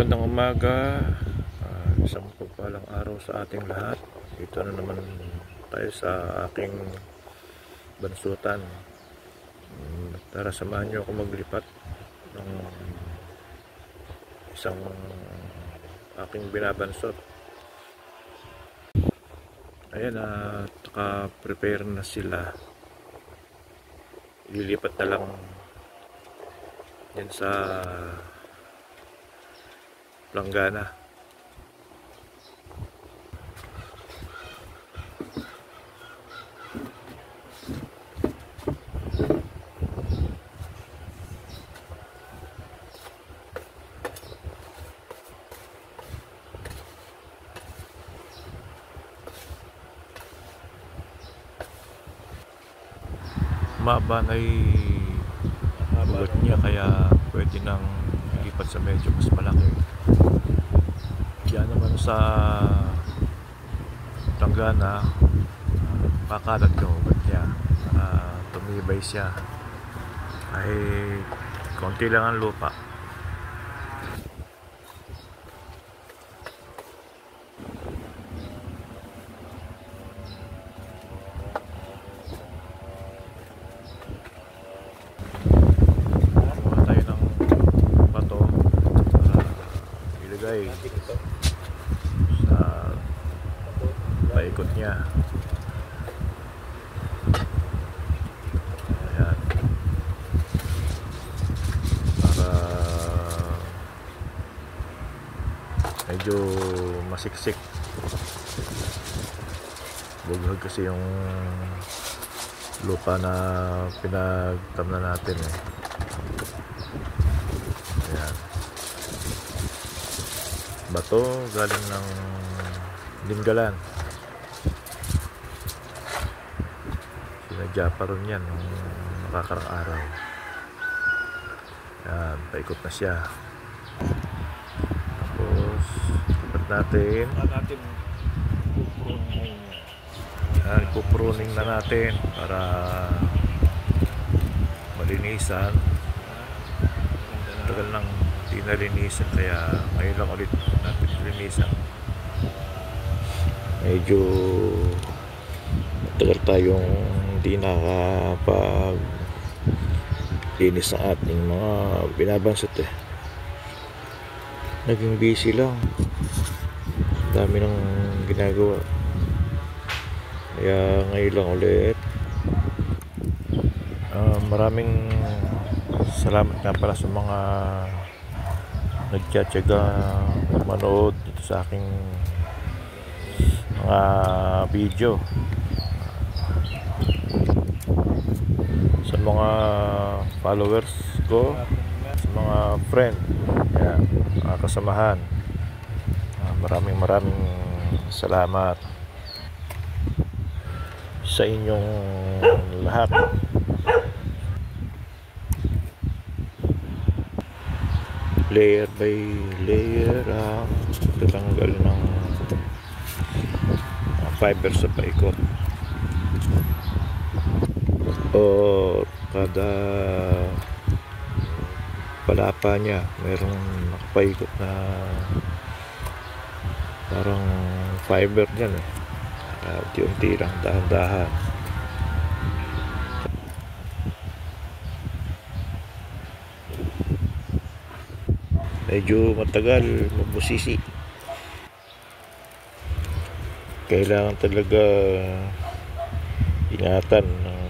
Magandang umaga, isang pagpalang araw sa ating lahat. Dito na naman tayo sa aking bansutan. Tara, samahan nyo ako maglipat ng isang aking binabansot. Ayan, naka-prepare na sila. Ililipat na lang yan sa Planggana. Maba na ugat niya, kaya pwede nang ilipat sa medyo mas malaki. Diyan naman sa Planggana, pakalat yung ugat niya, tumibay siya. Ay konti lang ang lupa. Sa paikot niya. Ayan. Para medyo masiksik. Bughag kasi yung lupa na pinagtamnan natin eh. Ayan. Bato galing ng Dingalan. Sinadya pa rin yan nung nakakarang araw. Yan, paikot na siya. Tapos lipat natin. Ipupruning na natin para malinisan. Tagal nang di nalinisan, kaya ngayon lang ulit natin linisan. Medyo matagal tayong hindi nakapag-linis ng ating mga binabansot eh. Naging busy lang, dami ng ginagawa, kaya ngayon lang ulit. Maraming salamat nga pala sa mga nagtsatsaga manood dito sa aking mga video, sa mga followers ko, sa mga friend, mga kasamahan. Maraming salamat sa inyong lahat. Layer by layer tatanggal ng fiber sa paikot, o kada palapa niya merong nakapaikot na parang fiber dyan eh. Unti-unti lang, dahan-dahan. Medyo matagal, mabusisi. Kailangan talaga ingatan ng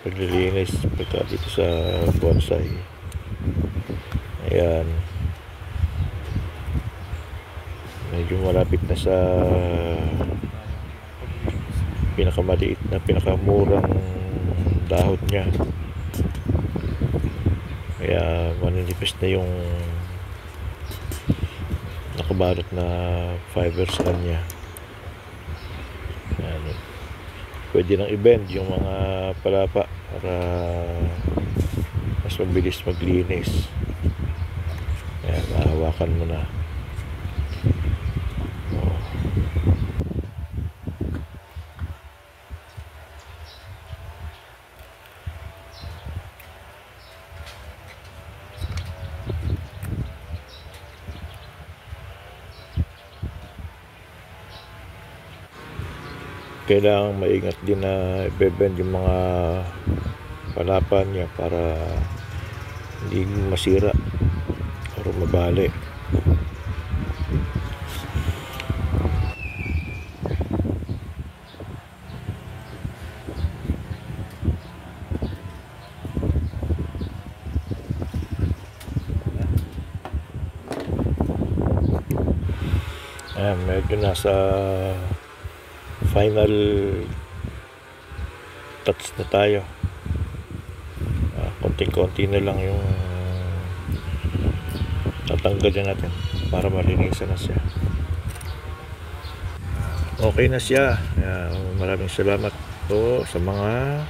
paglilinis pagka dito sa bonsai. Ayan, medyo malapit na sa pinakamaliit na pinakamurang dahon niya, kaya maninipis na yung nakabalot na fiber sa kanya. Pwede nang i-bend yung mga palapa para mas mabilis maglinis. Ayan, mahawakan mo na. kailangan maingat din na i-bend yung mga palapan niya para hindi masira o mabali. Ayan, medyo nasa final touch na tayo. Konting-konti na lang yung tatanggalin natin para malinisan na siya. Okay na siya. Maraming salamat po sa mga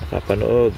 nakapanood.